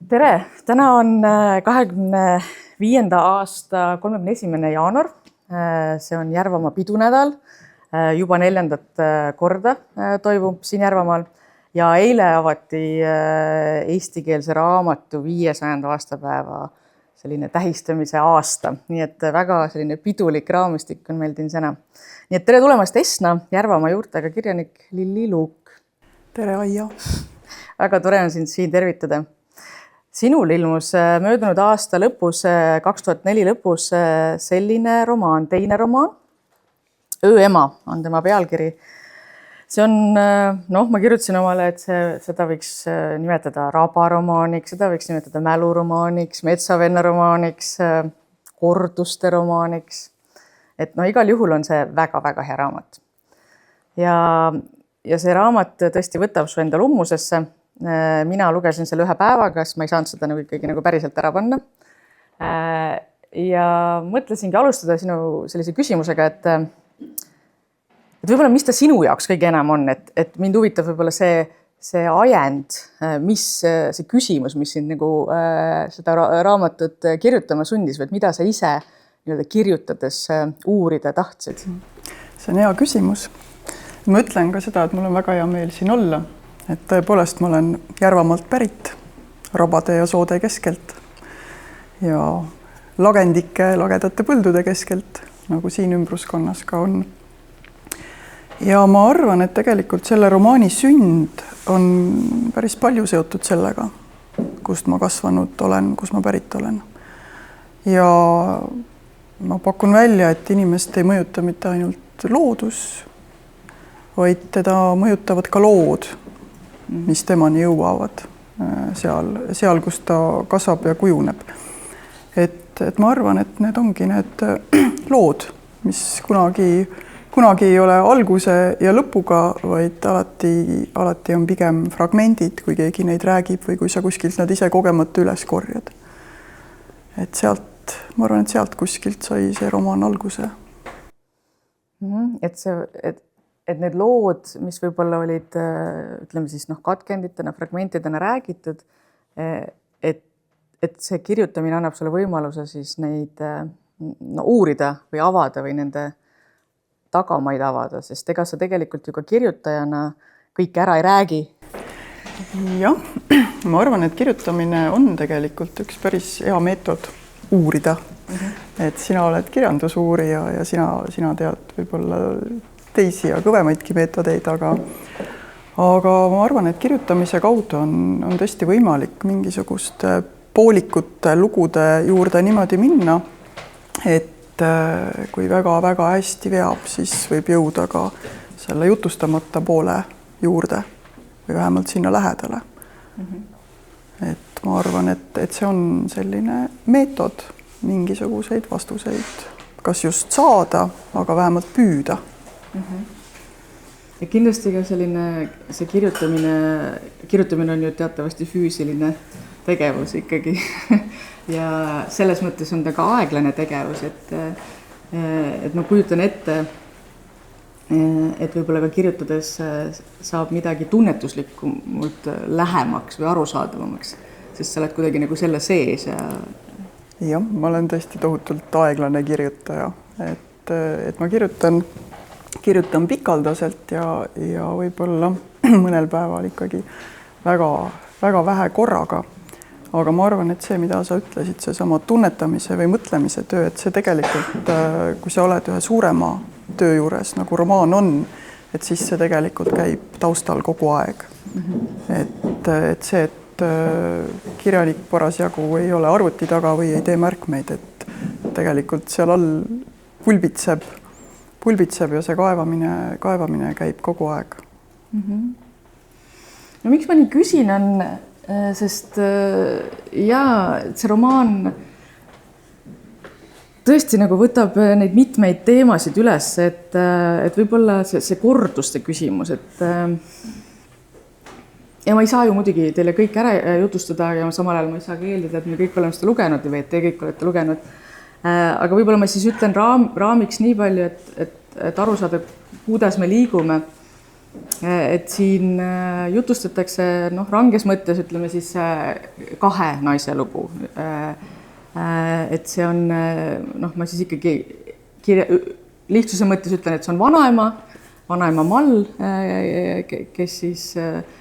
Tere! Täna on 25. aasta 31. jaanuar. See on Järvamaa pidunädal. Juba 4. korda toimub siin Järvamaal ja eile avati eestikeelse raamatu 500. aastapäeva selline tähistamise aasta. Nii et väga selline pidulik raamistik on meil täna. Nii et tere tulemast Esna, Järvamaa juurtega kirjanik Lilli Luuk. Tere, Aija! Väga tore on sind siin tervitada. Sinul ilmus möödunud aasta lõpus, 2004 lõpus selline romaan, teine romaan, Ööema on tema pealkiri. See on, ma kirjutasin omale, et seda võiks nimetada rabaromaaniks, seda võiks nimetada mäluromaaniks, metsavenna romaaniks, korduste romaaniks. Et igal juhul on see väga-väga hea raamat. Ja see raamat tõesti võtab su endal ummusesse. Mina lugesin selle ühe päevaga, sest ma ei saanud seda ikkagi päriselt ära panna. Ja mõtlesingi alustada sinu sellise küsimusega, et võib-olla mis ta sinu jaoks kõige enam on, et mind huvitab võib-olla see ajend, mis see küsimus, mis sind seda raamatut kirjutama sundis, või mida sa ise kirjutades uurida tahtsid? See on hea küsimus. Ma ütlen ka seda, et mul on väga hea meel siin olla. Et tõepoolest ma olen Järvamaalt pärit, rabade ja soode keskelt ja lagedate põldude keskelt, nagu siin ümbruskonnas ka on. Ja ma arvan, et tegelikult selle romaani sünd on päris palju seotud sellega, kust ma kasvanud olen, kus ma pärit olen. Ja ma pakun välja, et inimest ei mõjuta mitte ainult loodus, vaid teda mõjutavad ka lood, mis temani jõuavad seal, kus ta kasvab ja kujuneb. Et ma arvan, et need ongi need lood, mis kunagi ei ole alguse ja lõpuga, vaid alati on pigem fragmendid, kui keegi neid räägib või kui sa kuskilt nad ise kogemata üles korjad. Et ma arvan, et sealt kuskilt sai see romaan alguse. Et need lood, mis võib-olla olid, ütleme siis katkenditena, fragmentidena räägitud, et see kirjutamine annab sulle võimaluse siis neid uurida või avada või nende tagamaid avada, sest ega sa tegelikult ju ka kirjutajana kõik ära ei räägi. Jah, ma arvan, et kirjutamine on tegelikult üks päris hea meetod uurida. Et sina oled kirjandusuurija ja sina tead võib-olla teisi ja kõvemaidki meetodeid, aga ma arvan, et kirjutamise kaudu on tõesti võimalik mingisuguste poolikute lugude juurde niimoodi minna, et kui väga-väga hästi veab, siis võib jõuda ka selle jutustamata poole juurde või vähemalt sinna lähedale. Et ma arvan, et see on selline meetod mingisuguseid vastuseid, kas just saada, aga vähemalt püüda. Ja kindlasti ka see kirjutamine on ju teatavasti füüsiline tegevus ikkagi ja selles mõttes on ta ka aeglane tegevus, et ma kujutan ette, et võib-olla ka kirjutades saab midagi tunnetuslikumalt lähemaks või arusaadavamaks, sest sa oled kuidagi selle sees. Jah, ma olen tõesti tohutult aeglane kirjutaja, et ma kirjutan pikaldaselt ja võib-olla mõnel päeval ikkagi väga vähe korraga. Aga ma arvan, et see, mida sa ütlesid, see sama tunnetamise või mõtlemise töö, et see tegelikult, kui sa oled ühe suurema töö juures, nagu romaan on, et siis see tegelikult käib taustal kogu aeg. Et see, et kirjanik parasjagu ei ole arvuti taga või ei tee märkmeid, et tegelikult seal all pulbitseb ja see kaevamine käib kogu aeg. No miks ma nii küsin on, sest see romaan tõesti võtab neid mitmeid teemasid üles, et võib-olla see korduste küsimus, ja ma ei saa ju muidugi teile kõik ära jutustada ja samal ajal ma ei saa ka eeldada, et me kõik oleme seda lugenud või et te kõik olete lugenud. Aga võib-olla ma siis ütlen raamiks nii palju, et aru saada, kuidas me liigume. et siin jutustatakse ranges mõttes, ütleme siis kahe naise lugu. Et see on, ma siis ikkagi lihtsuse mõttes ütlen, et see on vanaema Mall, kes siis,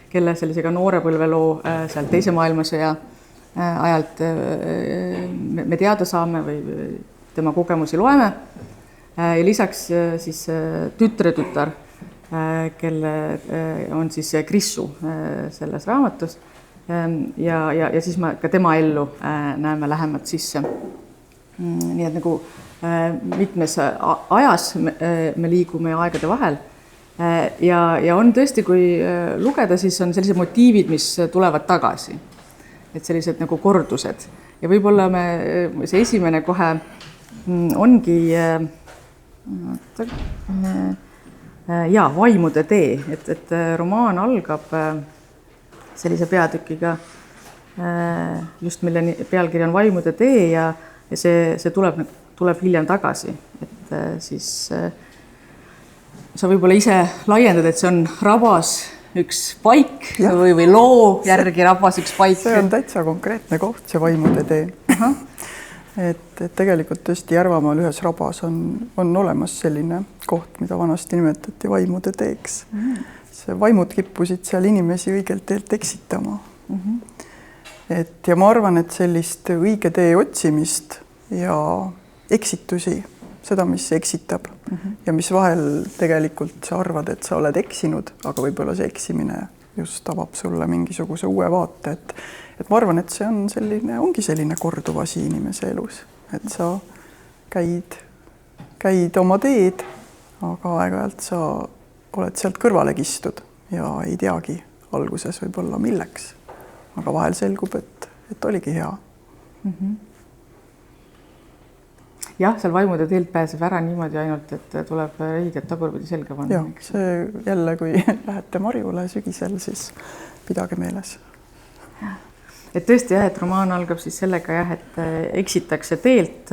kelle sellisega noorepõlveloo seal teise maailmasõja ajalt me teada saame või tema kogemusi loeme. Ja lisaks siis tütretütar, kelle on siis Krissu selles raamatus. Ja siis me ka tema ellu näeme lähemalt sisse. Nii et nagu mitmes ajas me liigume aegade vahel. Ja on tõesti, kui lugeda, siis on sellised motiivid, mis tulevad tagasi. Et sellised nagu kordused. Ja võib-olla see esimene kohe ongi vaimude tee, et romaan algab sellise peatükiga, just mille pealkiri on Vaimude tee ja see tuleb hiljem tagasi. Et siis sa võib-olla ise laiendad, et see on rabas üks paik või loo järgi rabas üks paik. See on täitsa konkreetne koht, see Vaimude tee. Et tegelikult tõesti Järvamaal ühes rabas on olemas selline koht, mida vanasti nimetati Vaimude teeks. See vaimud kippusid seal inimesi õigelt teelt eksitama. Ja ma arvan, et sellist õige tee otsimist ja eksitusi, seda, mis eksitab ja mis vahel tegelikult sa arvad, et sa oled eksinud, aga võib-olla see eksimine just avab sulle mingisuguse uue vaate, et ma arvan, et see ongi selline korduv asi inimese elus, et sa käid oma teed, aga aeg-ajalt sa oled sealt kõrvale kistud ja ei teagi alguses võib-olla milleks, aga vahel selgub, et oligi hea. Jah, seal Vaimude teelt pääseb ära niimoodi ainult, et tuleb riided tagurpidi selga panna. Ja, see jälle, kui lähete Marjule sügisel, siis pidage meeles. Et tõesti jah, et romaan algab siis sellega jah, et eksitakse teelt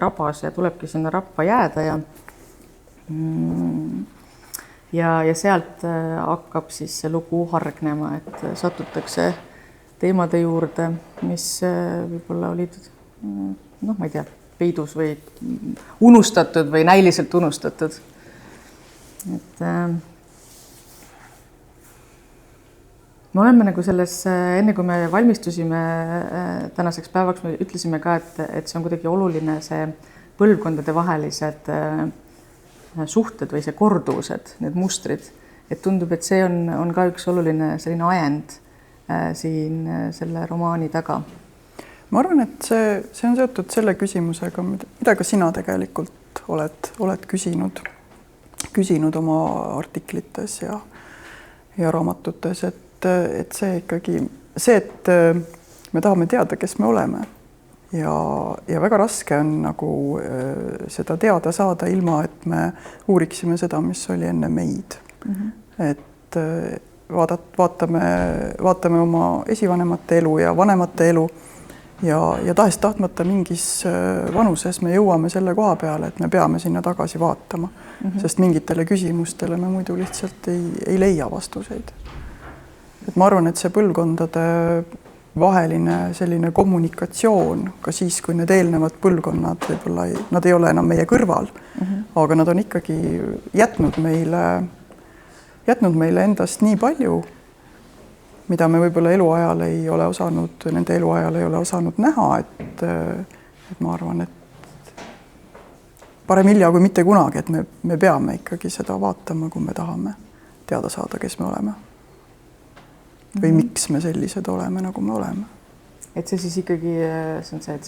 rabas ja tulebki sinna rappa jääda ja sealt hakkab siis see lugu hargnema, et satutakse teemade juurde, mis võib-olla olid, ma ei tea, peidus või unustatud või näiliselt unustatud. Et me oleme nagu selles, enne kui me valmistusime tänaseks päevaks, me ütlesime ka, et see on kuidagi oluline see põlvkondade vahelised suhted või see korduvused, need mustrid. Et tundub, et see on ka üks oluline selline ajend siin selle romaani taga. Ma arvan, et see on seotud selle küsimusega, mida ka sina tegelikult oled küsinud oma artiklites ja raamatutes, et see ikkagi, et me tahame teada, kes me oleme ja väga raske on nagu seda teada saada ilma, et me uuriksime seda, mis oli enne meid. Et vaatame oma esivanemate elu ja vanemate elu ja tahest tahtmata mingis vanuses me jõuame selle koha peale, et me peame sinna tagasi vaatama, sest mingitele küsimustele me muidu lihtsalt ei leia vastuseid. Et ma arvan, et see põlvkondade vaheline selline kommunikatsioon, ka siis, kui need eelnevad põlvkonnad võib-olla nad ei ole enam meie kõrval, aga nad on ikkagi jätnud meile endast nii palju, mida me võib-olla nende eluajal ei ole osanud näha, et ma arvan, et parem hilja kui mitte kunagi, et me peame ikkagi seda vaatama, kui me tahame teada saada, kes me oleme. Või miks me sellised oleme, nagu me oleme. Et see siis ikkagi, see on see, et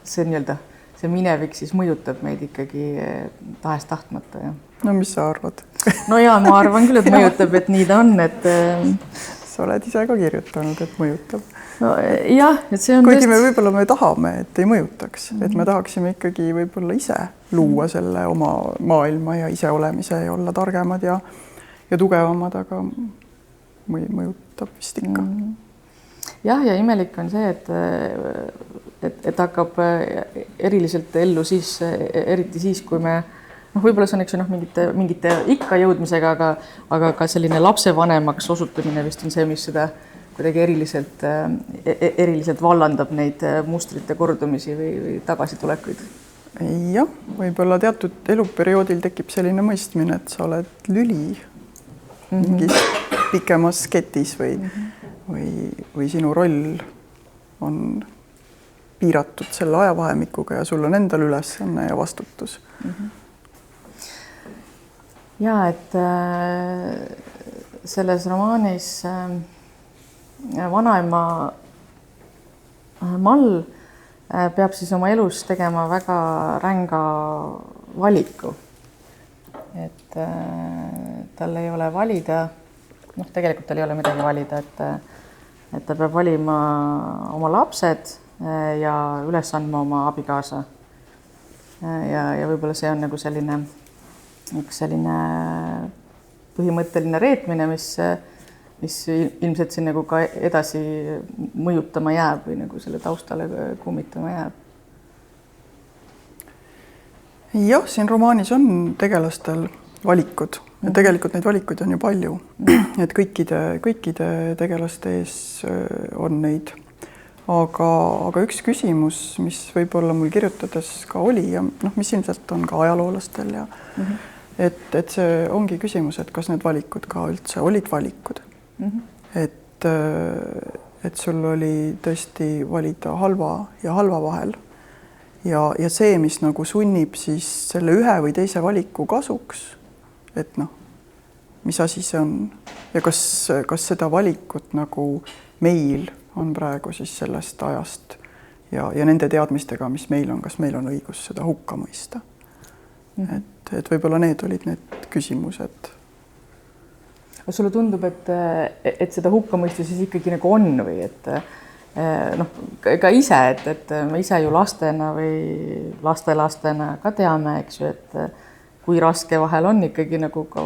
see nii-öelda, see minevik siis mõjutab meid ikkagi tahest tahtmata. Ja. No mis sa arvad? No jaa, ma arvan küll, et mõjutab, et nii ta on, et sa oled ise ka kirjutanud, et mõjutab. No, jah, et see on kuigi me võib-olla me tahame, et ei mõjutaks, et me tahaksime ikkagi võib-olla ise luua selle oma maailma ja ise olemise ja olla targemad ja tugevamad, aga mõjutab vist ikka. Jah, ja imelik on see, et hakkab eriliselt ellu siis, eriti siis, kui me noh, võib-olla see on, eks ju, noh, mingite ikka jõudmisega, aga ka selline lapsevanemaks osutumine vist on see, mis seda kuidagi eriliselt vallandab neid mustrite kordumisi või tagasitulekuid. Jah, võib-olla teatud eluperioodil tekib selline mõistmine, et sa oled lüli mingis pikemas ketis või sinu roll on piiratud selle ajavahemikuga ja sul on endal ülesanne ja vastutus. Ja, et selles romaanis vanaema Mall peab siis oma elus tegema väga ränga valiku. Et tal ei ole valida, noh, tegelikult tal ei ole midagi valida, et ta peab valima oma lapsed ja üles andma oma abikaasa. Ja võib-olla see on nagu üks selline põhimõtteline reetmine, mis ilmselt siin nagu ka edasi mõjutama jääb või nagu selle taustale kummitama jääb. Jah, siin romaanis on tegelastel valikud ja tegelikult neid valikuid on ju palju, et kõikide tegelaste ees on neid. Aga üks küsimus, mis võib-olla mul kirjutades ka oli ja noh, mis ilmselt on ka ajaloolastel ja et see ongi küsimus, et kas need valikud ka üldse olid valikud. Et sul oli tõesti valida halva ja halva vahel ja see, mis nagu sunnib siis selle ühe või teise valiku kasuks, et noh, mis asi see on ja kas seda valikut nagu meil on praegu siis sellest ajast ja nende teadmistega, mis meil on, kas meil on õigus seda hukka mõista. Et võib-olla need olid need küsimused. Sulle tundub, et seda hukkamõistu siis ikkagi nagu on või et noh, ka ise, et me ise ju lastena või lastelastena ka teame, eks ju, et kui raske vahel on ikkagi nagu ka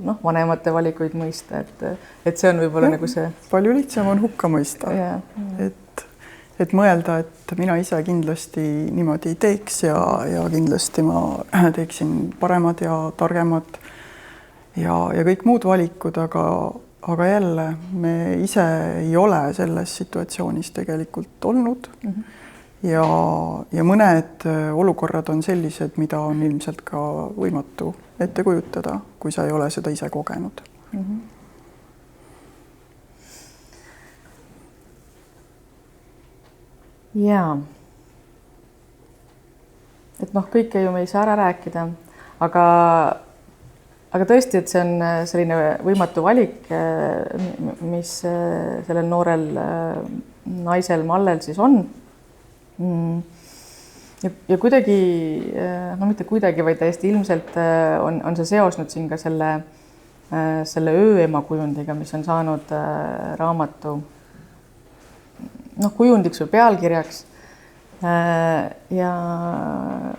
noh, vanemate valikuid mõista, et see on võib-olla nagu see. Palju lihtsam on hukka mõista, et mõelda, et mina ise kindlasti niimoodi ei teeks ja kindlasti ma teeksin paremad ja targemad ja kõik muud valikud, aga jälle me ise ei ole selles situatsioonis tegelikult olnud ja mõned olukorrad on sellised, mida on ilmselt ka võimatu ette kujutada, kui sa ei ole seda ise kogenud. Jaa. Et noh, kõike ju me ei saa ära rääkida, aga tõesti, et see on selline võimatu valik, mis sellel noorel naisel Mallel siis on. Ja kuidagi, no mitte kuidagi, vaid täiesti ilmselt on see seosnud siin ka selle ööema kujundiga, mis on saanud raamatu kujundiks või pealkirjaks. Ja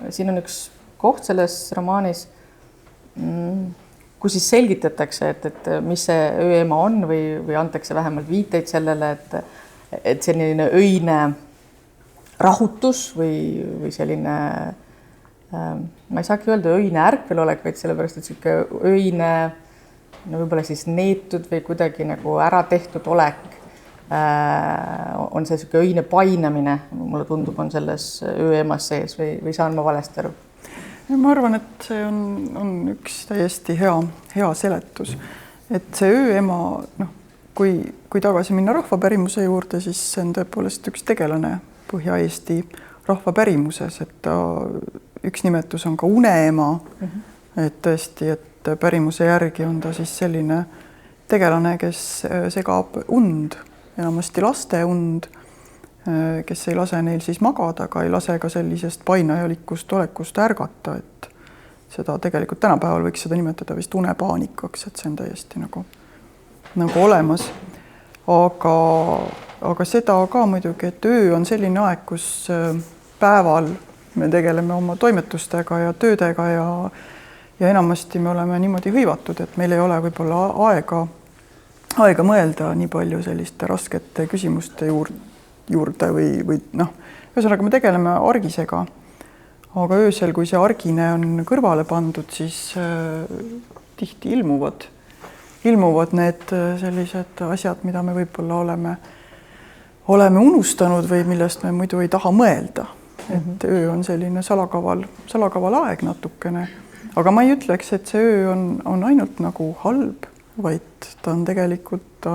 siin on üks koht selles romaanis, kus siis selgitatakse, et mis see ööema on või antakse vähemalt viiteid sellele, et selline öine rahutus või selline, ma ei saagi öelda öine ärkvelolek, vaid sellepärast, et selline öine, võib-olla siis neetud või kuidagi nagu ära tehtud olek on see selline öine painamine, mulle tundub, on selles ööemas sees või saan ma valesti aru? Ma arvan, et see on üks täiesti hea seletus, et see ööema, kui tagasi minna rahvapärimuse juurde, siis see on tõepoolest üks tegelane Põhja-Eesti rahvapärimuses, et üks nimetus on ka uneema, et tõesti, et pärimuse järgi on ta siis selline tegelane, kes segab und, enamasti laste und, kes ei lase neil siis magada, aga ei lase ka sellisest painajalikust olekust ärgata, et seda tegelikult tänapäeval võiks seda nimetada vist unepaanikaks, et see on täiesti nagu olemas. Aga seda ka muidugi, et öö on selline aeg, kus päeval me tegeleme oma toimetustega ja töödega ja enamasti me oleme niimoodi hõivatud, et meil ei ole võib-olla aega mõelda nii palju selliste raskete küsimuste juurde või ühesõnaga me tegeleme argisega, aga öösel, kui see argine on kõrvale pandud, siis tihti ilmuvad need sellised asjad, mida me võib-olla oleme unustanud või millest me muidu ei taha mõelda. Et öö on selline salakaval aeg natukene, aga ma ei ütleks, et see öö on ainult nagu halb, vaid ta on tegelikult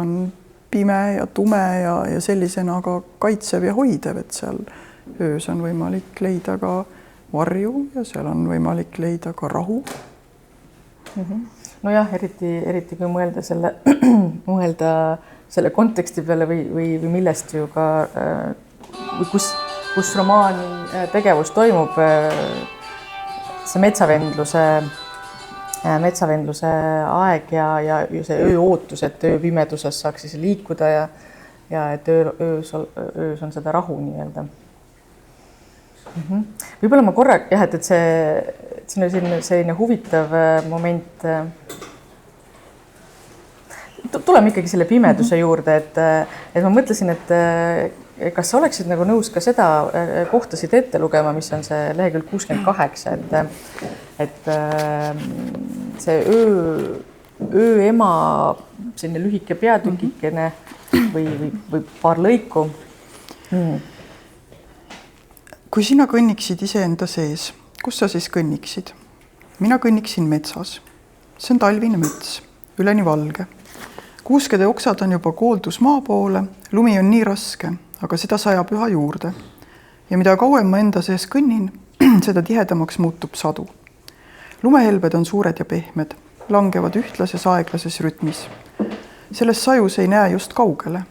pime ja tume ja sellisena ka kaitsev ja hoidev, et seal öös on võimalik leida ka varju ja seal on võimalik leida ka rahu. Nojah, eriti kui mõelda selle konteksti peale või millest ju ka, kus romaani tegevus toimub, see metsavendluse aeg ja see öö ootus, et öö pimeduses saaks siis liikuda ja et öös on seda rahu nii-öelda. Võib-olla ma korra, et siin on selline huvitav moment. Tuleme ikkagi selle pimeduse juurde, et ma mõtlesin, et kas sa oleksid nagu nõus ka seda kohtasid ette lugema, mis on see lehekülg 68, et see öö ema selline lühike peatükikene või paar lõiku. Kui sina kõnniksid iseenda sees, kus sa siis kõnniksid? Mina kõnniksin metsas. See on talvine mets, üleni valge. Kuuskede oksad on juba kooldus maa poole, lumi on nii raske, aga seda sajab üha juurde. Ja mida kauem ma enda sees kõnnin, seda tihedamaks muutub sadu. Lumehelbed on suured ja pehmed, langevad ühtlases aeglases rütmis. Selles sajus ei näe just kaugele,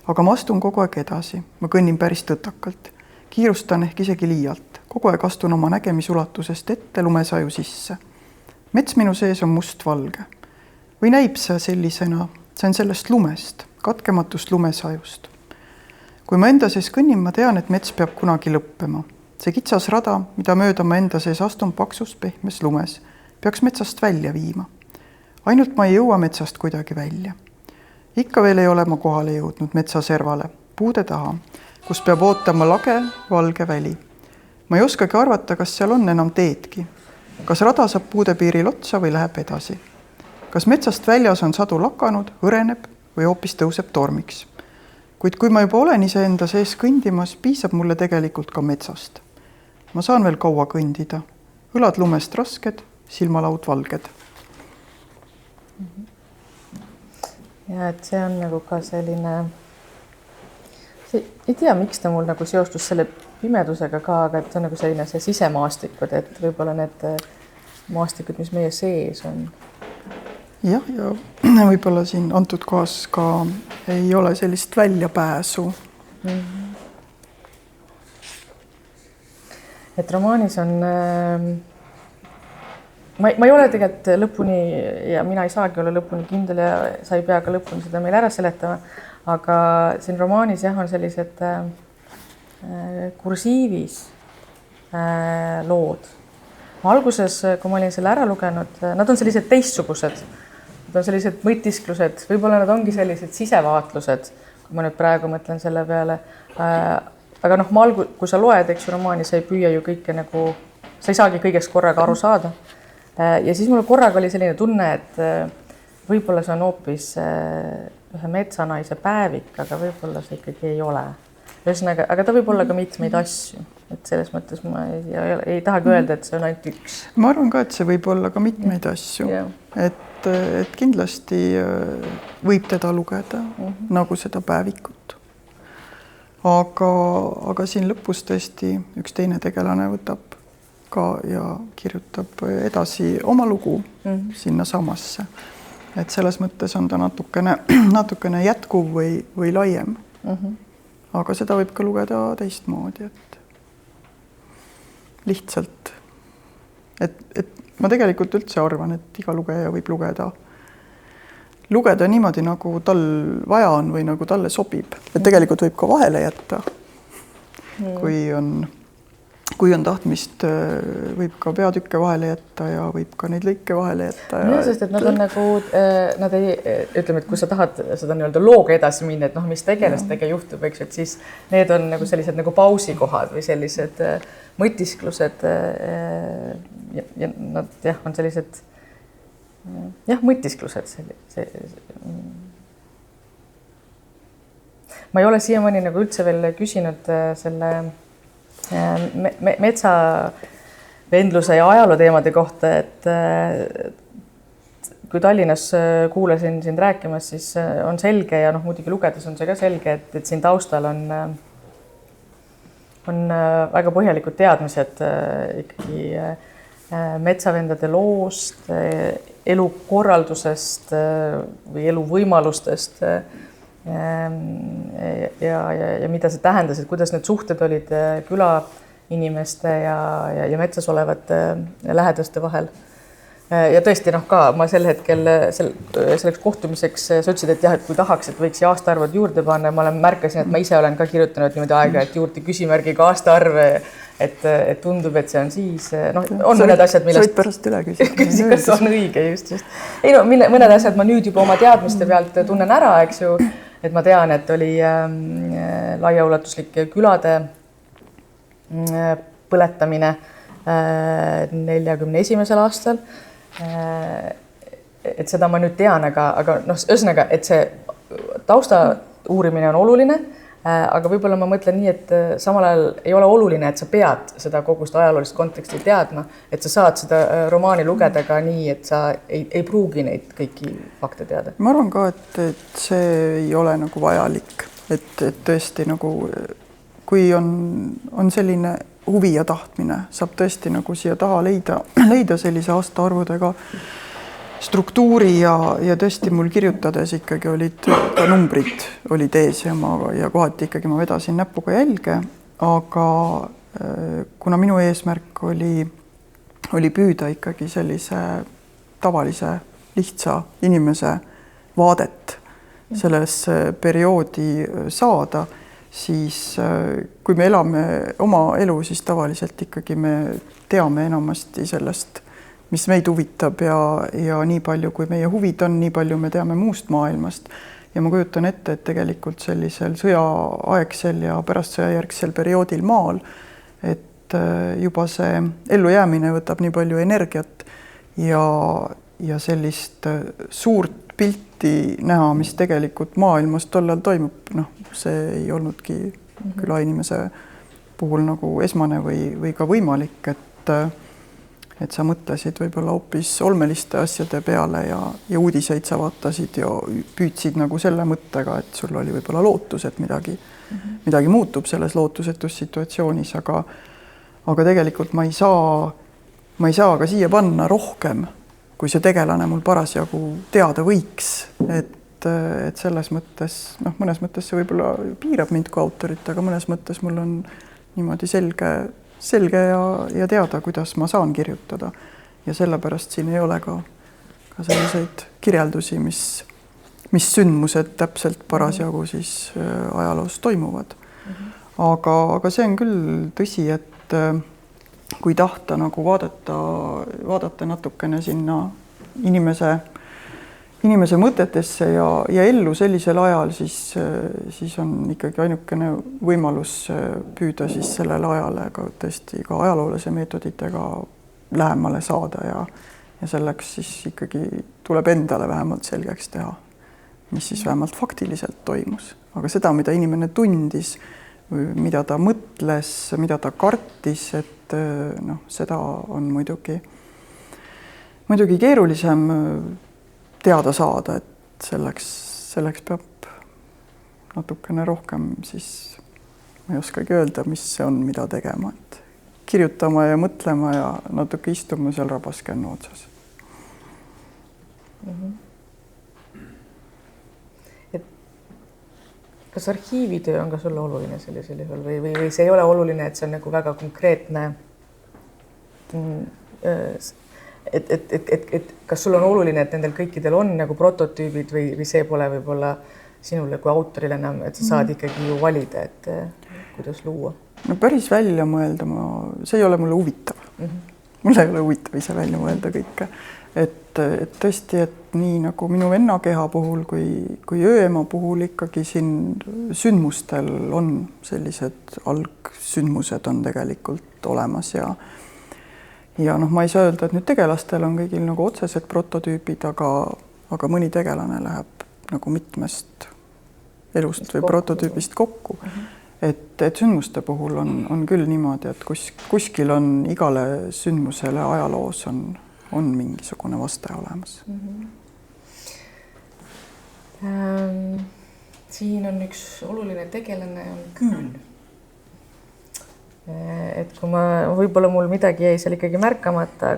aga ma astun kogu aeg edasi, ma kõnnin päris tõtakalt. Kiirustan ehk isegi liialt, kogu aeg astun oma nägemisulatusest ette lumesaju sisse. Mets minu sees on mustvalge. Või näib see sellisena, see on sellest lumest, katkematust lumesajust. Kui ma enda sees kõnnin, ma tean, et mets peab kunagi lõppema. See kitsas rada, mida mööda ma enda sees astun paksus pehmes lumes, peaks metsast välja viima. Ainult ma ei jõua metsast kuidagi välja. Ikka veel ei ole ma kohale jõudnud metsaservale, puude taha, kus peab ootama lage, valge väli. Ma ei oskagi arvata, kas seal on enam teedki. Kas rada saab puude piiril otsa või läheb edasi? Kas metsast väljas on sadu lakanud, hõreneb või hoopis tõuseb tormiks? Kuid kui ma juba olen iseenda sees kõndimas, piisab mulle tegelikult ka metsast. Ma saan veel kaua kõndida. Õlad lumest rasked, silmalaud valged. Ja et see on nagu ka selline... Ei tea, miks ta mul nagu seostus selle pimedusega ka, aga et on nagu selline see sisemaastikud, et võib-olla need maastikud, mis meie sees on. Ja võib-olla siin antud kohas ka ei ole sellist väljapääsu. Et romaanis on... Ma ei ole tegelikult lõpuni ja mina ei saagi olla lõpuni kindel ja sa ei pea ka lõpuni seda meil ära seletama. Aga siin romaanis on sellised kursiivis lood. Alguses, kui ma olin selle ära lugenud, nad on sellised teistsugused. Nad on sellised mõtisklused, võib-olla nad ongi sellised sisevaatlused, kui ma nüüd praegu mõtlen selle peale. Aga kui sa loed, eks romaani, sa ei püüa ju kõike nagu, sa ei saagi kõigest korraga aru saada. Ja siis mul korraga oli selline tunne, et võib-olla see on hoopis ühe metsanaise päevik, aga võib-olla see ikkagi ei ole. Ühesõnaga, aga ta võib olla ka mitmeid asju. Et selles mõttes ma ei tahagi öelda, et see on ainult üks. Ma arvan ka, et see võib olla ka mitmeid asju. Et kindlasti võib teda lugeda nagu seda päevikut. Aga siin lõpus tõesti üks teine tegelane võtab ka ja kirjutab edasi oma lugu sinna samasse. Et selles mõttes on ta natukene jätkuv või laiem. Aga seda võib ka lugeda teistmoodi, et lihtsalt. Et ma tegelikult üldse arvan, et iga lugeja võib lugeda niimoodi, nagu tal vaja on või nagu talle sobib. Et tegelikult võib ka vahele jätta, kui on kui on tahtmist, võib ka peatükke vahele jätta ja võib ka neid lõike vahele jätta. Ja, sest et nad on nagu, nad ei, ütleme, et kui sa tahad seda nii-öelda looga edasi minna, et noh, mis tegelastega juhtub, eks, et siis need on nagu sellised nagu pausikohad või sellised mõtisklused ja nad jah, on sellised mõtisklused. Ma ei ole siiamaani nagu üldse veel küsinud selle metsavendluse ja ajaloo teemade kohta, et kui Tallinnas kuulasin sind rääkimas, siis on selge ja noh, muidugi lugedes on see ka selge, et siin taustal on väga põhjalikud teadmised ikkagi metsavendade loost, elukorraldusest või eluvõimalustest ja mida see tähendas, et kuidas need suhted olid külainimeste ja metsas olevate lähedaste vahel. Ja tõesti, noh ka ma sel hetkel selleks kohtumiseks, sa ütlesid, et jah, et kui tahaks, et võiks aastaarvad juurde panna, ma märkasin, et ma ise olen ka kirjutanud niimoodi aeg-ajalt juurde küsimärgiga aastaarve, et tundub, et see on siis, noh, on mõned asjad, millest... Sa võid pärast üle küsida. Kas on õige, just. Ei no, mõned asjad ma nüüd juba oma teadmiste pealt tunnen ära, eks ju, et ma tean, et oli laiaulatuslik külade põletamine 41. aastal. Et seda ma nüüd tean, aga noh, ühesõnaga, et see tausta uurimine on oluline, aga võib-olla ma mõtlen nii, et samal ajal ei ole oluline, et sa pead seda kogust ajaloolist konteksti teadma, et sa saad seda romaani lugeda ka nii, et sa ei pruugi neid kõiki fakte teada. Ma arvan ka, et see ei ole nagu vajalik, et tõesti nagu, kui on selline huvi ja tahtmine, saab tõesti nagu siia taha leida sellise aastaarvudega struktuuri ja tõesti mul kirjutades ikkagi olid ka numbrid olid ees ja kohati ikkagi ma vedasin näpuga jälge, aga kuna minu eesmärk oli püüda ikkagi sellise tavalise lihtsa inimese vaadet sellesse perioodi saada, siis kui me elame oma elu, siis tavaliselt ikkagi me teame enamasti sellest, mis meid huvitab ja nii palju, kui meie huvid on, nii palju me teame muust maailmast. Ja ma kujutan ette, et tegelikult sellisel sõjaaegsel ja pärast sõjajärgsel perioodil maal, et juba see ellujäämine võtab nii palju energiat ja sellist suurt pilti näha, mis tegelikult maailmas tollal toimub, noh, see ei olnudki külainimese puhul nagu esmane või ka võimalik, et sa mõtlesid võib-olla hoopis olmeliste asjade peale ja uudiseid sa vaatasid ja püüdsid nagu selle mõttega, et sul oli võib-olla lootus, et midagi muutub selles lootusetus situatsioonis, aga tegelikult ma ei saa ka siia panna rohkem, kui see tegelane mul parasjagu teada võiks, et selles mõttes, noh, mõnes mõttes see võib-olla piirab mind kui autorit, aga mõnes mõttes mul on niimoodi selge ja teada, kuidas ma saan kirjutada. Ja sellepärast siin ei ole ka selliseid kirjeldusi, mis sündmused täpselt parasjagu siis ajaloos toimuvad. Aga see on küll tõsi, et kui tahta nagu vaadata natukene sinna inimese mõtetesse ja ellu sellisel ajal, siis on ikkagi ainukene võimalus püüda siis sellele ajale ka tõesti ka ajaloolise meetoditega lähemale saada ja selleks siis ikkagi tuleb endale vähemalt selgeks teha, mis siis vähemalt faktiliselt toimus. Aga seda, mida inimene tundis, mida ta mõtles, mida ta kartis, et noh, seda on muidugi keerulisem teada saada, et selleks peab natukene rohkem siis, ma ei oskagi öelda, mis see on, mida tegema, et kirjutama ja mõtlema ja natuke istuma seal rabaskennu otsas. Kas arhiivitöö on ka sulle oluline sellisel juhul või see ei ole oluline, et see on nagu väga konkreetne, et kas sul on oluline, et nendel kõikidel on nagu prototüübid või see pole võib-olla sinule kui autorile enam, et sa saad ikkagi ju valida, et kuidas luua? no päris välja mõelda see ei ole mulle huvitav. Mulle ei ole huvitav ise välja mõelda kõike. Et tõesti, et nii nagu minu venna keha puhul kui ööema puhul ikkagi siin sündmustel on sellised algsündmused on tegelikult olemas ja ma ei saa öelda, et nüüd tegelastel on kõigil nagu otsesed prototüübid, aga mõni tegelane läheb nagu mitmest elust või prototüübist kokku. Et sündmuste puhul on küll niimoodi, et kuskil on igale sündmusele ajaloos on mingisugune vaste olemas. Siin on üks oluline tegelane on küün. Et kui võib-olla mul midagi jäi seal ikkagi märkamata,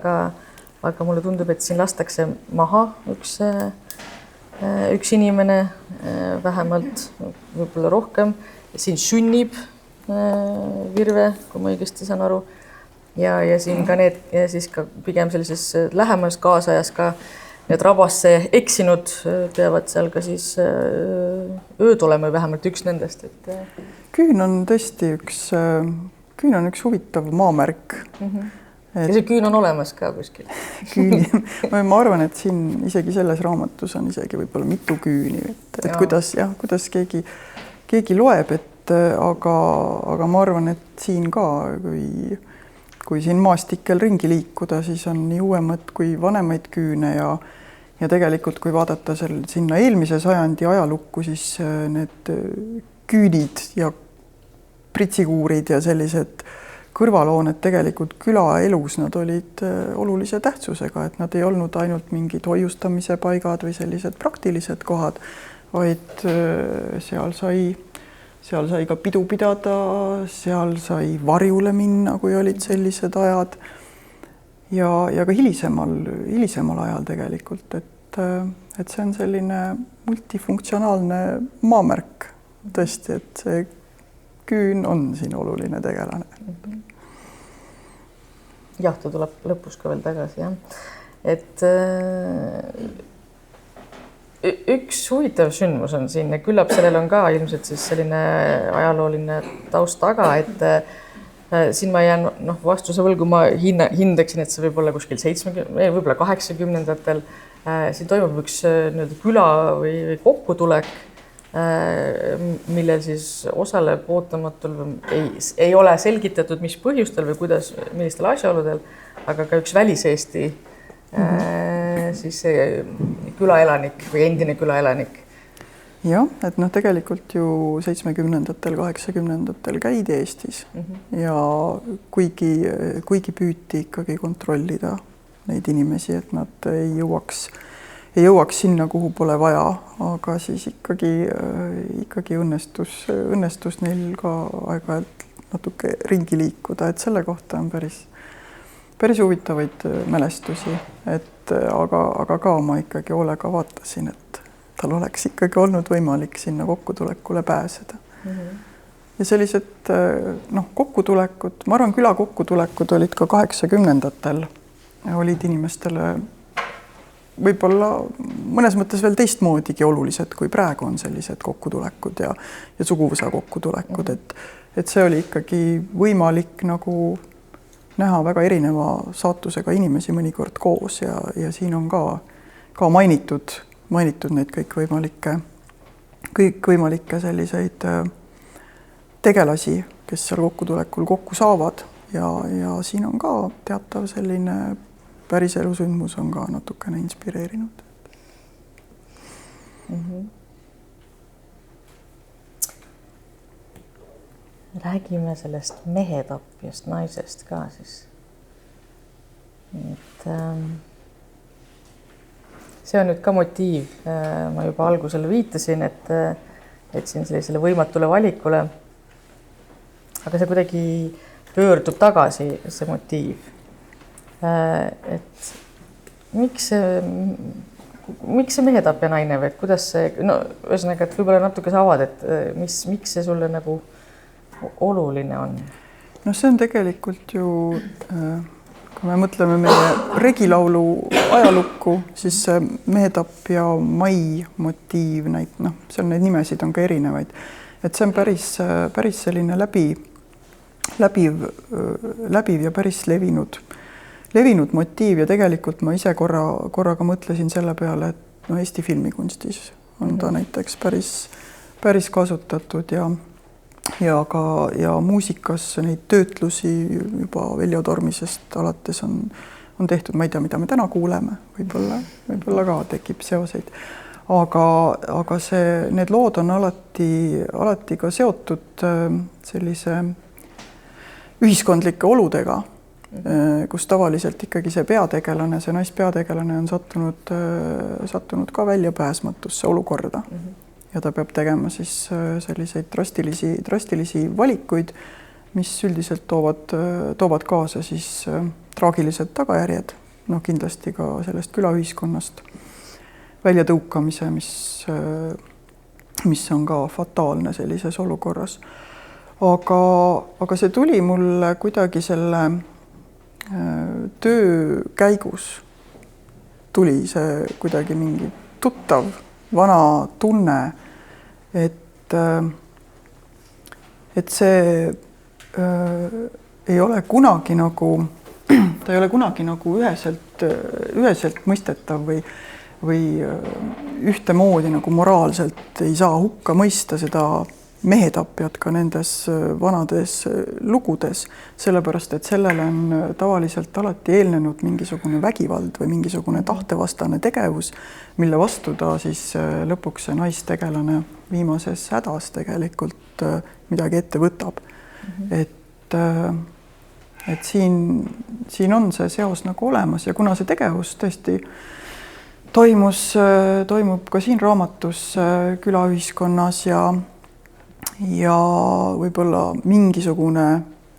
aga mulle tundub, et siin lastakse maha üks inimene vähemalt, võib-olla rohkem. Siin sünnib virve, kui ma õigesti saan aru. Ja siin ka need ja siis ka pigem sellises lähemas kaasajas ka need rabasse eksinud peavad seal ka siis ööd olema vähemalt üks nendest. Küün on tõesti üks huvitav maamärk. Ja see küün on olemas ka kuskil. Ma arvan, et siin isegi selles raamatus on isegi võib-olla mitu küüni, et kuidas keegi loeb, aga ma arvan, et siin ka, kui siin maastikel ringi liikuda, siis on nii uuemad kui vanemaid küüne ja tegelikult, kui vaadata sinna eelmise sajandi ajalukku, siis need küünid ja pritsikuurid ja sellised kõrvalhooned tegelikult külaelus, nad olid olulise tähtsusega, et nad ei olnud ainult mingid hoiustamise paigad või sellised praktilised kohad, vaid seal sai ka pidu pidada, seal sai varjule minna, kui olid sellised ajad ja ka hilisemal ajal tegelikult, et see on selline multifunktsionaalne maamärk tõesti, et see küün on siin oluline tegelane. Jah, ta tuleb lõpus ka veel tagasi, jah. Et üks huvitav sündmus on siin ja küllap sellel on ka ilmselt siis selline ajalooline taust taga, et siin ma jään vastuse võlgu, ma hindaksin, et see võib olla kuskil 70, võib-olla 80-ndatel. Siin toimub üks küla või kokkutulek, millel siis osaleb ootamatul ei ole selgitatud, mis põhjustel või millistel asjaoludel, aga ka üks väliseesti siis see külaelanik või endine külaelanik. Jah, et tegelikult ju 70-ndatel, 80-ndatel käidi Eestis ja kuigi püüti ikkagi kontrollida neid inimesi, et nad ei jõuaks sinna, kuhu pole vaja, aga siis ikkagi õnnestus neil ka aeg-ajalt natuke ringi liikuda, et selle kohta on päris huvitavaid mälestusi, aga ka ma ikkagi hoolega vaatasin, et tal oleks ikkagi olnud võimalik sinna kokkutulekule pääseda. Ja sellised kokkutulekud, ma arvan, küla kokkutulekud olid ka 80-ndatel, olid inimestele võib-olla mõnes mõttes veel teistmoodigi olulised, kui praegu on sellised kokkutulekud ja suguvõsa kokkutulekud, et see oli ikkagi võimalik nagu näha väga erineva saatusega inimesi mõnikord koos ja siin on ka mainitud neid kõikvõimalikke selliseid tegelasi, kes seal kokkutulekul kokku saavad ja siin on ka teatav selline päris elusündmus on ka natukene inspireerinud. Räägime sellest mehetapjast naisest ka siis. Et, see on nüüd ka motiiv. Ma juba algusele viitasin, et siin sellisele võimatule valikule. Aga see kuidagi pöördub tagasi, see motiiv. Et miks see mehetapja naine või kuidas see, ühesõnaga, et võib-olla natuke sa avad, et miks see sulle nagu oluline on? See on tegelikult ju, kui me mõtleme meie regilaulu ajalukku, siis see mehetapja mai motiiv, seal neid nimesid on ka erinevaid. Et see on päris selline läbiv ja päris levinud motiiv ja tegelikult ma ise korraga mõtlesin selle peale, et no Eesti filmikunstis on ta näiteks päris kasutatud ja muusikas neid töötlusi juba Veljo Tormisest alates on tehtud, ma ei tea, mida me täna kuuleme, võib-olla ka tekib seoseid. Aga need lood on alati ka seotud sellise ühiskondlike oludega, kus tavaliselt ikkagi see peategelane, see naispeategelane on sattunud ka väljapääsmatusse olukorda. Ja ta peab tegema siis selliseid drastilisi valikuid, mis üldiselt toovad kaasa siis traagilised tagajärjed, kindlasti ka sellest külaühiskonnast väljatõukamise, mis on ka fataalne sellises olukorras. Aga see tuli mulle kuidagi selle töö käigus, tuli see kuidagi mingi tuttav, vana tunne, et see ei ole kunagi nagu, ta ei ole kunagi nagu üheselt mõistetav või ühtemoodi nagu moraalselt ei saa hukka mõista seda mehetapjat ka nendes vanades lugudes, sellepärast et sellele on tavaliselt alati eelnenud mingisugune vägivald või mingisugune tahtevastane tegevus, mille vastu ta siis lõpuks see naistegelane viimases hädas tegelikult midagi ette võtab. Et siin on see seos nagu olemas ja kuna see tegevus tõesti toimub ka siin raamatus külaühiskonnas ja võib-olla mingisugune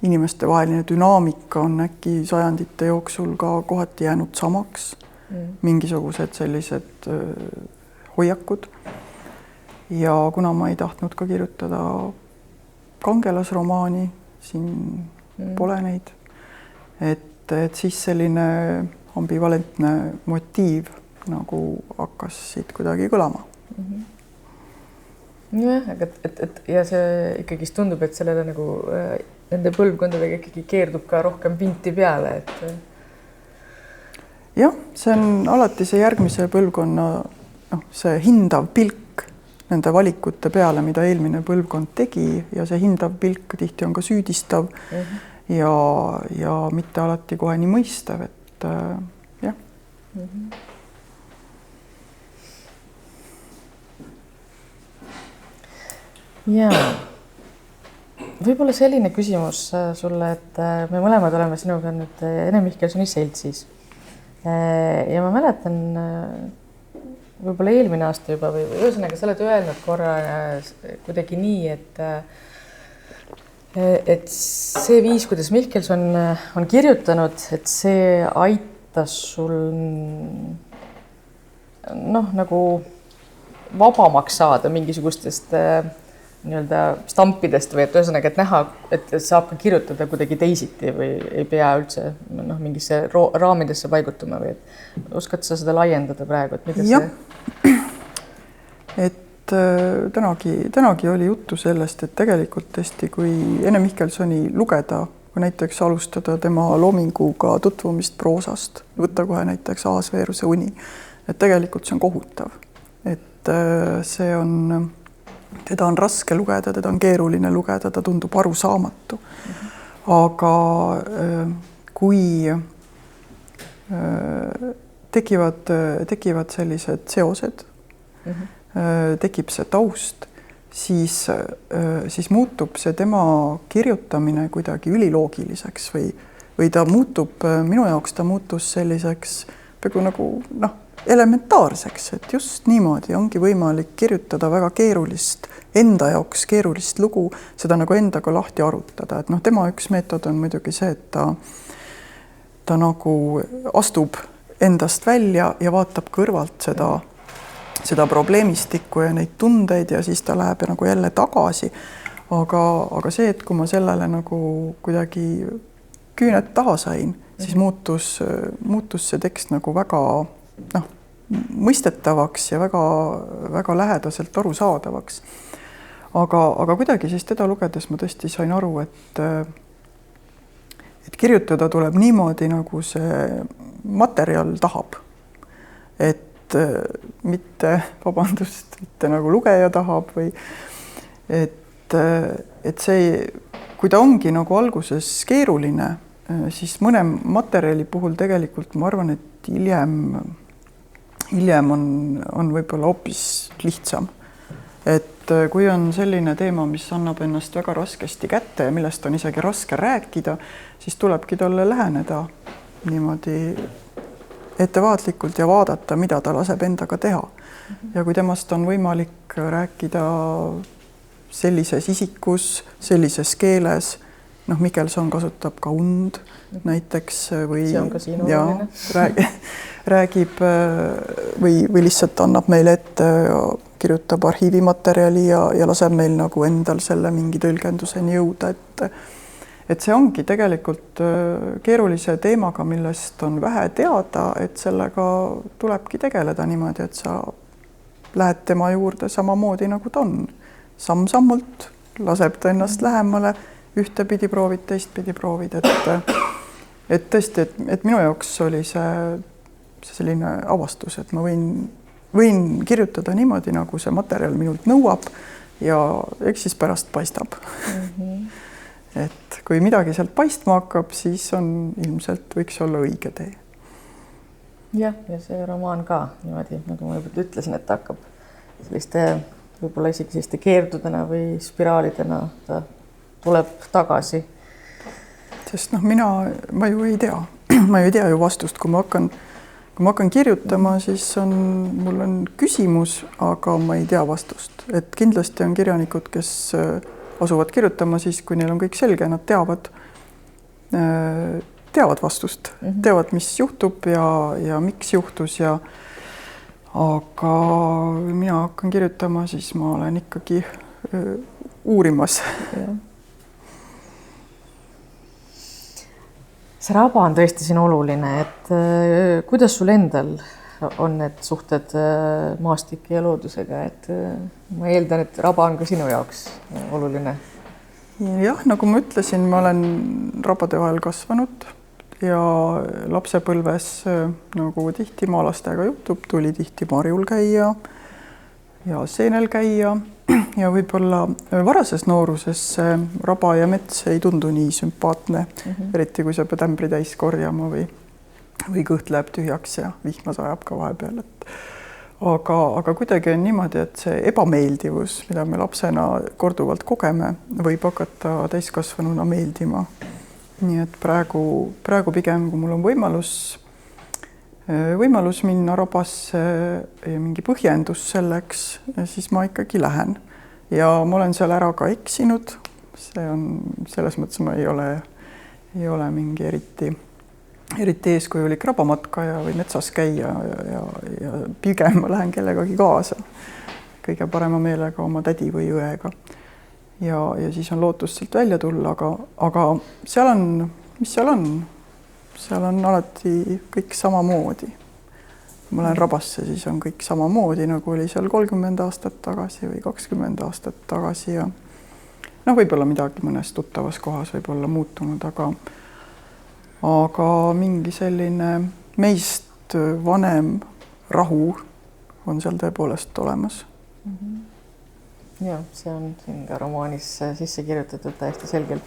inimestevaheline dünaamika on äkki sajandite jooksul ka kohati jäänud samaks, mingisugused sellised hoiakud. Ja kuna ma ei tahtnud ka kirjutada kangelasromaani, siin pole neid, et siis selline ambivalentne motiiv nagu hakkas siit kuidagi kõlama. Jah, aga ja see ikkagi tundub, et sellele nagu nende põlvkondadega ikkagi keerdub ka rohkem vinti peale, Jah, see on alati see järgmise põlvkonna see hindav pilk nende valikute peale, mida eelmine põlvkond tegi ja see hindav pilk tihti on ka süüdistav ja mitte alati kohe nii mõistav, et jah. Jaa, võib-olla selline küsimus sulle, et me mõlemad oleme sinuga nüüd Ene Mihkelsoni seltsis. Ja ma mäletan võib-olla eelmine aasta juba või ühesõnaga sa oled öelnud korra kuidagi nii, et see viis, kuidas Mihkelson on kirjutanud, et see aitas sul nagu vabamaks saada mingisugustest nii-öelda stampidest või et ühesõnaga, et näha, et saab ka kirjutada kuidagi teisiti või ei pea üldse mingisse raamidesse paigutuma või et oskad sa seda laiendada praegu, et mida see? Et tänagi oli juttu sellest, et tegelikult tõesti, kui Ene Mihkelsoni lugeda, kui näiteks alustada tema loominguga tutvumist proosast, võtta kohe näiteks Aasveeruse uni, et tegelikult see on kohutav, et teda on raske lugeda, teda on keeruline lugeda, ta tundub arusaamatu. Aga kui tekivad sellised seosed, tekib see taust, siis muutub see tema kirjutamine kuidagi üliloogiliseks või ta muutub, minu jaoks ta muutus selliseks peaaegu nagu elementaarseks, et just niimoodi ongi võimalik kirjutada väga enda jaoks keerulist lugu, seda nagu endaga lahti arutada, et tema üks meetod on muidugi see, et ta nagu astub endast välja ja vaatab kõrvalt seda probleemistikku ja neid tundeid ja siis ta läheb nagu jälle tagasi. Aga see, et kui ma sellele nagu kuidagi küüned taha sain, siis muutus see tekst nagu väga mõistetavaks ja väga lähedaselt arusaadavaks. Aga kuidagi siis teda lugedes ma tõesti sain aru, et kirjutada tuleb niimoodi, nagu see materjal tahab. Et mitte, vabandust, mitte nagu lugeja tahab või et see, kui ta ongi nagu alguses keeruline, siis mõne materjali puhul tegelikult ma arvan, et hiljem on võib-olla hoopis lihtsam. Et kui on selline teema, mis annab ennast väga raskesti kätte ja millest on isegi raske rääkida, siis tulebki talle läheneda niimoodi ettevaatlikult ja vaadata, mida ta laseb endaga teha. Ja kui temast on võimalik rääkida sellises isikus, sellises keeles, Michelson kasutab ka und näiteks või räägib või lihtsalt annab meile ette, kirjutab arhiivimaterjali ja laseb meil nagu endal selle mingi tõlgenduseni jõuda, et see ongi tegelikult keerulise teemaga, millest on vähe teada, et sellega tulebki tegeleda niimoodi, et sa lähed tema juurde samamoodi, nagu ta on. Samm-sammult laseb ta ennast lähemale, ühtepidi proovid, teistpidi proovid, et tõesti, et minu jaoks oli see selline avastus, et ma võin kirjutada niimoodi, nagu see materjal minult nõuab ja eks siis pärast paistab. Et kui midagi sealt paistma hakkab, siis ilmselt võiks olla õige tee. Ja see romaan ka niimoodi, nagu ma juba ütlesin, et ta hakkab selliste, võib-olla isegi selliste keerdudena või spiraalidena, ta tuleb tagasi. Sest ma ju ei tea. Ma ju ei tea ju vastust, kui ma hakkan kirjutama, siis mul on küsimus, aga ma ei tea vastust. Et kindlasti on kirjanikud, kes asuvad kirjutama siis, kui neil on kõik selge, nad teavad vastust, teavad, mis juhtub ja miks juhtus aga mina hakkan kirjutama, siis ma olen ikkagi uurimas. See raba on tõesti siin oluline, et kuidas sul endal on need suhted maastiki ja loodusega, et ma eeldan, et raba on ka sinu jaoks oluline. Jah, nagu ma ütlesin, ma olen rabade vahel kasvanud ja lapsepõlves, nagu tihti maalastega juhtub, tuli tihti marjul käia ja seenel käia ja võib-olla varases nooruses raba ja mets ei tundu nii sümpaatne, eriti kui sa pead ämbri täis korjama või kõht läheb tühjaks ja vihma sajab ka vahepeal. Aga kuidagi on niimoodi, et see ebameeldivus, mida me lapsena korduvalt kogeme, võib hakata täiskasvanuna meeldima. Nii et praegu pigem, kui mul on võimalus minna rabasse ja mingi põhjendus selleks, siis ma ikkagi lähen. Ja ma olen seal ära ka eksinud. See on selles mõttes, ma ei ole mingi eriti eeskujulik rabamatkaja või metsas käia ja pigem ma lähen kellegagi kaasa. Kõige parema meelega oma tädi või õega. Ja siis on lootus sealt välja tulla, aga seal on, mis seal on? Seal on alati kõik samamoodi. Kui ma lähen rabasse, siis on kõik samamoodi, nagu oli seal 30 aastat tagasi või 20 aastat tagasi ja võib-olla midagi mõnes tuttavas kohas võib olla muutunud, aga mingi selline meist vanem rahu on seal tõepoolest olemas. Ja, see on siin ka romaanis sisse kirjutatud täiesti selgelt.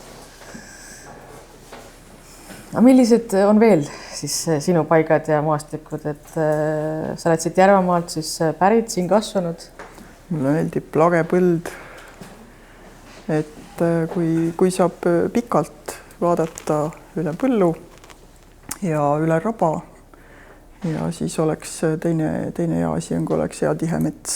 Aga millised on veel siis sinu paigad ja maastikud, et sa oled siit Järvamaalt siis pärit, siin kasvanud? Mulle meeldib lage põld, et kui saab pikalt vaadata üle põllu ja üle raba ja siis oleks teine hea asi on, kui oleks hea tihe mets.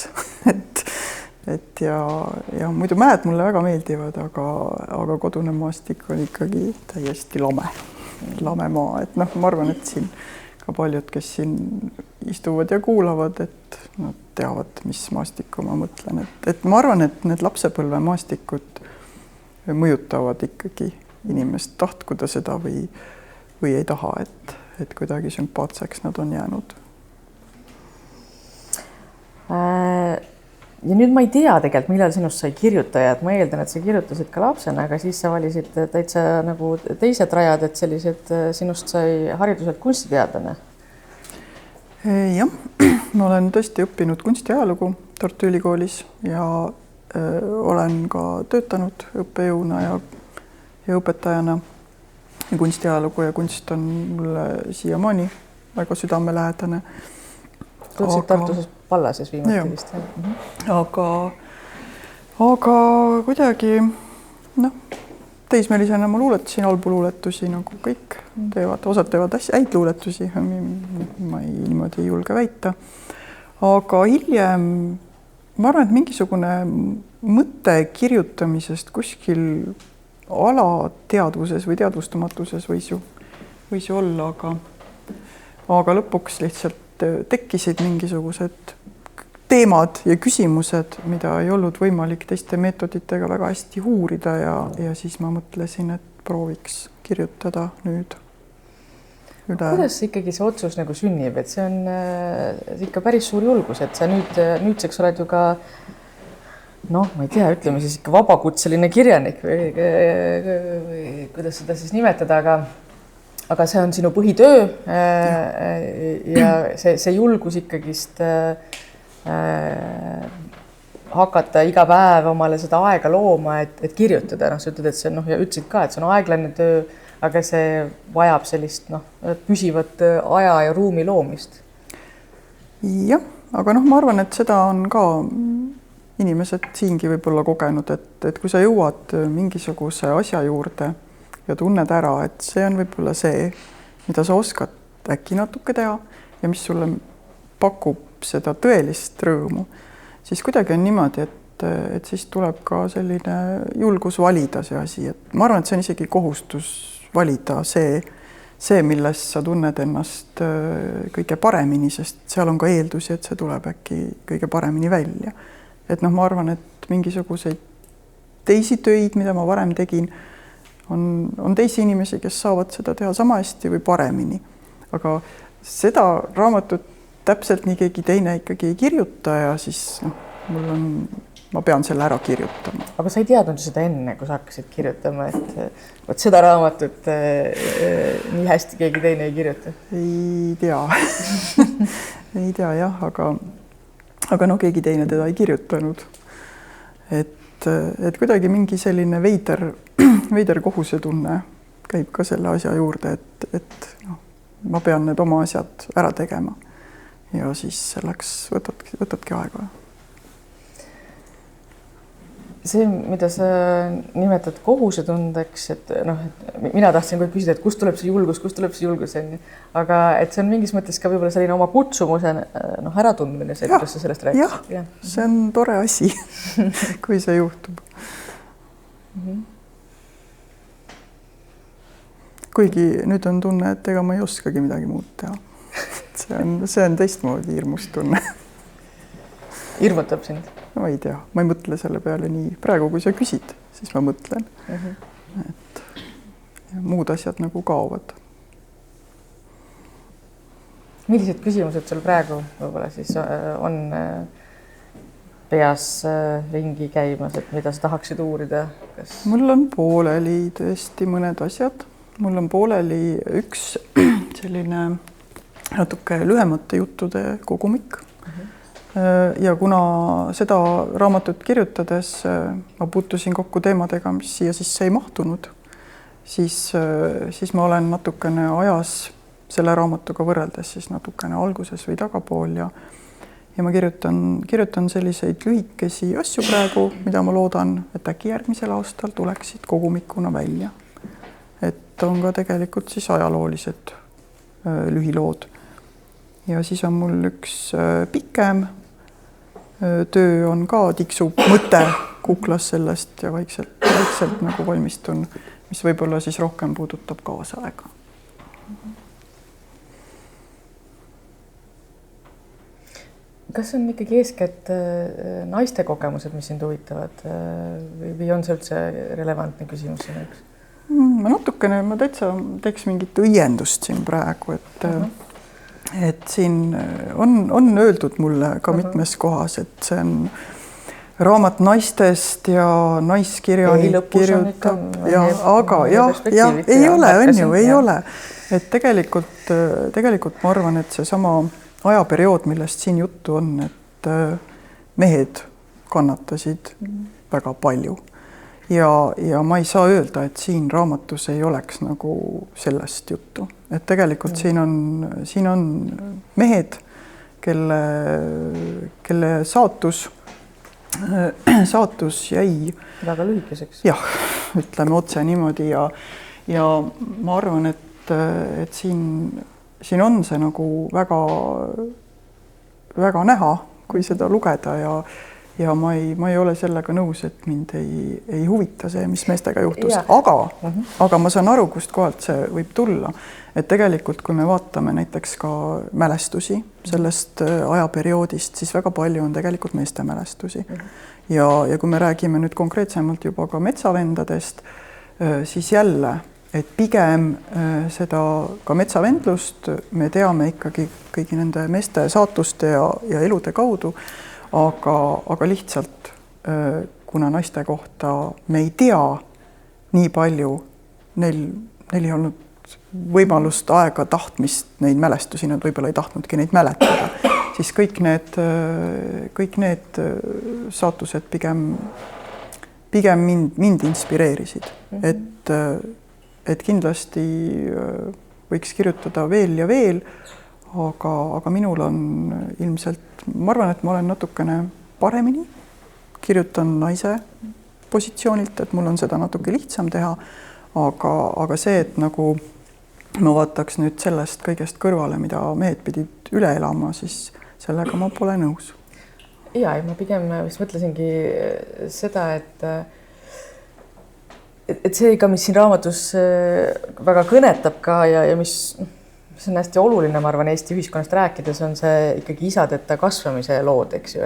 ja muidu mäed mulle väga meeldivad, aga kodune maastik on ikkagi täiesti lame maa, et ma arvan, et siin ka paljud, kes siin istuvad ja kuulavad, et nad teavad, mis maastikku ma mõtlen, et ma arvan, et need lapsepõlve maastikud mõjutavad ikkagi inimest, tahtku ta seda või ei taha, et kuidagi sümpaatseks nad on jäänud. ja nüüd ma ei tea tegelikult, millal sinust sai kirjutaja, et ma eeldan, et sa kirjutasid ka lapsena, aga siis sa valisid täitsa nagu teised rajad, et sellised sinust sai hariduselt kunstiteadlane. Jah, ma olen tõesti õppinud kunstiajalugu Tartu Ülikoolis ja olen ka töötanud õppejõuna ja õpetajana. Ja kunstiajalugu ja kunst on mulle siiamaani väga südamelähedane. Tutsid Tartuses Pallases viimati vist. Aga kuidagi, teismelisena ma luuletasin albuluuletusi, nagu kõik teevad, osad teevad häid luuletusi, ma niimoodi ei julge väita. Aga hiljem, ma arvan, et mingisugune mõte kirjutamisest kuskil alateadvuses või teadvustamatuses võis ju olla, aga lõpuks lihtsalt tekkisid mingisugused teemad ja küsimused, mida ei olnud võimalik teiste meetoditega väga hästi uurida ja siis ma mõtlesin, et prooviks kirjutada nüüd üle. Kuidas ikkagi see otsus nagu sünnib, et see on ikka päris suur julgus, et sa nüüdseks oled ju ka ma ei tea, ütleme siis ikka vabakutseline kirjanik või kuidas seda siis nimetada, aga see on sinu põhitöö ja see julgus ikkagist hakata iga päev omale seda aega looma, et kirjutada. Sa ütled, et see on, ja ütlesid ka, et see on aeglane töö, aga see vajab sellist püsivat aja ja ruumi loomist. Jah, aga ma arvan, et seda on ka inimesed siingi võib-olla kogenud, et kui sa jõuad mingisuguse asja juurde ja tunned ära, et see on võib-olla see, mida sa oskad äkki natuke teha ja mis sulle pakub seda tõelist rõõmu, siis kuidagi on niimoodi, et siis tuleb ka selline julgus valida see asi. Et ma arvan, et see on isegi kohustus valida see, milles sa tunned ennast kõige paremini, sest seal on ka eeldusi, et see tuleb äkki kõige paremini välja. Et ma arvan, et mingisuguseid teisi töid, mida ma varem tegin, on teisi inimesi, kes saavad seda teha sama hästi või paremini. Aga seda raamatut täpselt nii keegi teine ikkagi ei kirjuta ja siis ma pean selle ära kirjutama. Aga sa ei teadnud seda enne, kui sa hakkasid kirjutama, et seda raamatut nii hästi keegi teine ei kirjuta? Ei tea. Ei tea jah, aga keegi teine teda ei kirjutanud. Et kuidagi mingi selline veider kohusetunne käib ka selle asja juurde, et ma pean need oma asjad ära tegema ja siis selleks võtadki aega. See, mida sa nimetad kohusetundeks, et mina tahtsin kohe küsida, et kust tuleb see julgus, aga et see on mingis mõttes ka võib-olla selline oma kutsumuse äratundmine, see, kuidas sa sellest rääkisid. Jah, see on tore asi, kui see juhtub. Kuigi nüüd on tunne, et ega ma ei oskagi midagi muud teha. See on teistmoodi hirmus tunne. Hirmutab sind? Ma ei tea, ma ei mõtle selle peale nii. Praegu, kui sa küsid, siis ma mõtlen, et muud asjad nagu kaovad. Millised küsimused sul praegu võib-olla siis on peas ringi käimas, et mida sa tahaksid uurida? Mul on pooleli tõesti mõned asjad. Mul on pooleli üks selline natuke lühemate juttude kogumik. Ja kuna seda raamatut kirjutades ma puutusin kokku teemadega, mis siia sisse ei mahtunud, siis ma olen natukene ajas selle raamatuga võrreldes siis natukene alguses või tagapool ja ma kirjutan selliseid lühikesi asju praegu, mida ma loodan, et äkki järgmisel aastal tuleksid kogumikuna välja. Et on ka tegelikult siis ajaloolised lühilood. Ja siis on mul üks pikem töö on ka, tiksub mõte kuklas sellest ja vaikselt nagu valmistun, mis võib-olla siis rohkem puudutab kaasaega. Kas on ikkagi eeskätt naiste kogemused, mis sind huvitavad või on see üldse relevantne küsimus sinu jaoks? Ma täitsa teeks mingit õiendust siin praegu, et siin on öeldud mulle ka mitmes kohas, et see on raamat naistest ja naiskirjanik kirjutab ja aga ei ole, on ju, ei ole. Et tegelikult ma arvan, et see sama ajaperiood, millest siin juttu on, et mehed kannatasid väga palju ja ma ei saa öelda, et siin raamatus ei oleks nagu sellest juttu, et tegelikult siin on mehed, kelle saatus jäi väga lühikeseks. Jah, ütleme otse niimoodi ja ma arvan, et siin on see nagu väga näha, kui seda lugeda ja ma ei ole sellega nõus, et mind ei huvita see, mis meestega juhtus, aga ma saan aru, kust kohalt see võib tulla. Et tegelikult, kui me vaatame näiteks ka mälestusi sellest ajaperioodist, siis väga palju on tegelikult meeste mälestusi. Ja kui me räägime nüüd konkreetsemalt juba ka metsavendadest, siis jälle, et pigem seda ka metsavendlust me teame ikkagi kõigi nende meeste saatuste ja elude kaudu, aga lihtsalt kuna naiste kohta me ei tea nii palju, neil ei olnud võimalust, aega, tahtmist, neid mälestusi, nad võib-olla ei tahtnudki neid mäletada, siis kõik need saatused pigem mind inspireerisid, et kindlasti võiks kirjutada veel ja veel, aga minul on ilmselt, ma arvan, et ma olen natukene paremini, kirjutan naise positsioonilt, et mul on seda natuke lihtsam teha, aga see, et nagu ma vaataks nüüd sellest kõigest kõrvale, mida mehed pidid üle elama, siis sellega ma pole nõus. Ja ma pigem vist mõtlesingi seda, et see ka, mis siin raamatus väga kõnetab ka ja mis on hästi oluline, ma arvan, Eesti ühiskonnast rääkides, on see ikkagi isadeta kasvamise lood, eks ju,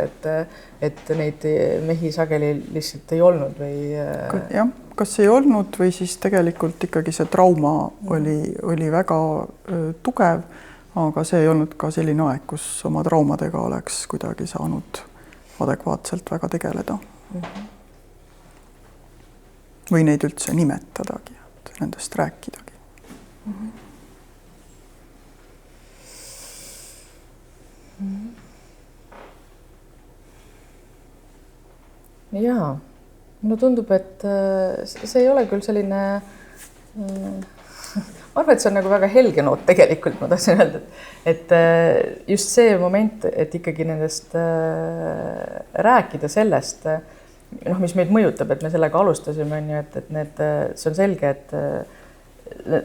et neid mehi sageli lihtsalt ei olnud või... Jah, kas ei olnud või siis tegelikult ikkagi see trauma oli väga tugev, aga see ei olnud ka selline aeg, kus oma traumadega oleks kuidagi saanud adekvaatselt väga tegeleda. Või neid üldse nimetadagi, nendest rääkidagi. Jaa, mulle tundub, et see ei ole küll selline, ma arvan, et see on nagu väga helge noot tegelikult, ma tahtsin öelda, et just see moment, et ikkagi nendest rääkida sellest, mis meid mõjutab, et me sellega alustasime, et see on selge, et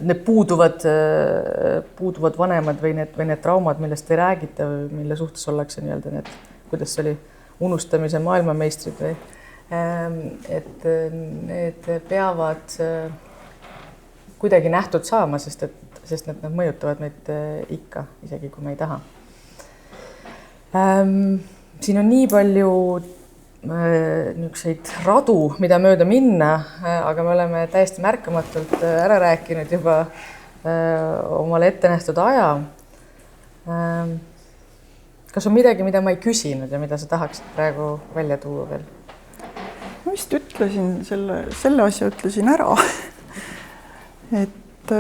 need puuduvad vanemad või need traumad, millest ei räägita või mille suhtes ollakse nii-öelda need, kuidas see oli, unustamise maailmameistrid või, et need peavad kuidagi nähtud saama, sest nad mõjutavad meid ikka, isegi kui me ei taha. Siin on nii palju niisuguseid radu, mida mööda minna, aga me oleme täiesti märkamatult ära rääkinud juba omale ette nähtud aja. Kas on midagi, mida ma ei küsinud ja mida sa tahaksid praegu välja tuua veel? Ma vist ütlesin, selle asja ütlesin ära. Et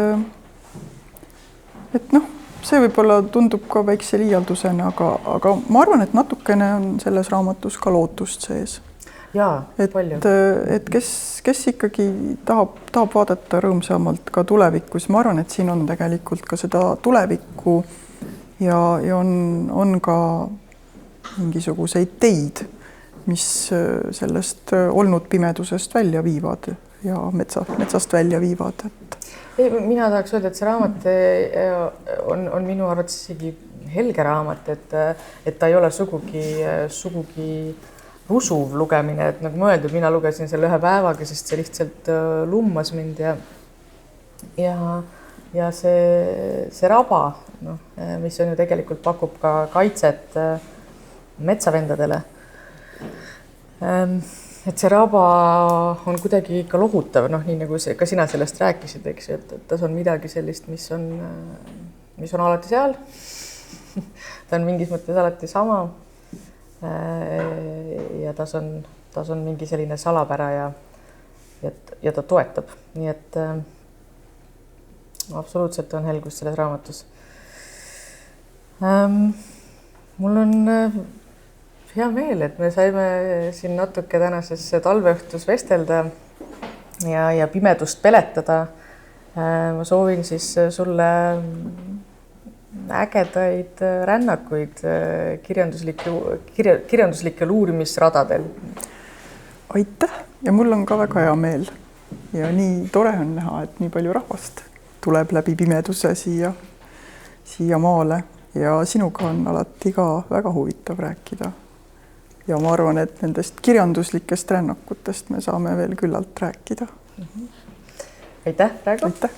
see võib-olla tundub ka väikse liialdusena, aga ma arvan, et natukene on selles raamatus ka lootust sees. Jaa, palju. Et kes ikkagi tahab vaadata rõõmsamalt ka tulevikus, ma arvan, et siin on tegelikult ka seda tulevikku ja on ka mingisuguseid teid, mis sellest olnud pimedusest välja viivad ja metsast välja viivad. Mina tahaks öelda, et see raamat on minu arvates isegi helge raamat, et ta ei ole sugugi rusuv lugemine, et nagu ma öeldud, mina lugesin selle ühe päevaga, sest see lihtsalt lummas mind ja see raba, mis on ju tegelikult pakub ka kaitset metsavendadele. Et see raba on kuidagi ikka lohutav, nii nagu ka sina sellest rääkisid, eks, et tas on midagi sellist, mis on alati seal. Ta on mingis mõttes alati sama. Ja tas on mingi selline salapära ja ta toetab. Nii et absoluutselt on helgust selles raamatus. Mul on hea meel, et me saime siin natuke tänases talveõhtus vestelda ja pimedust peletada. Ma soovin siis sulle ägedaid rännakuid kirjanduslikel uurimisradadel. Aitäh ja mul on ka väga hea meel ja nii tore on näha, et nii palju rahvast tuleb läbi pimeduse siia maale ja sinuga on alati ka väga huvitav rääkida. Ja ma arvan, et nendest kirjanduslikest rännakutest me saame veel küllalt rääkida. Aitäh praegu! Aitäh!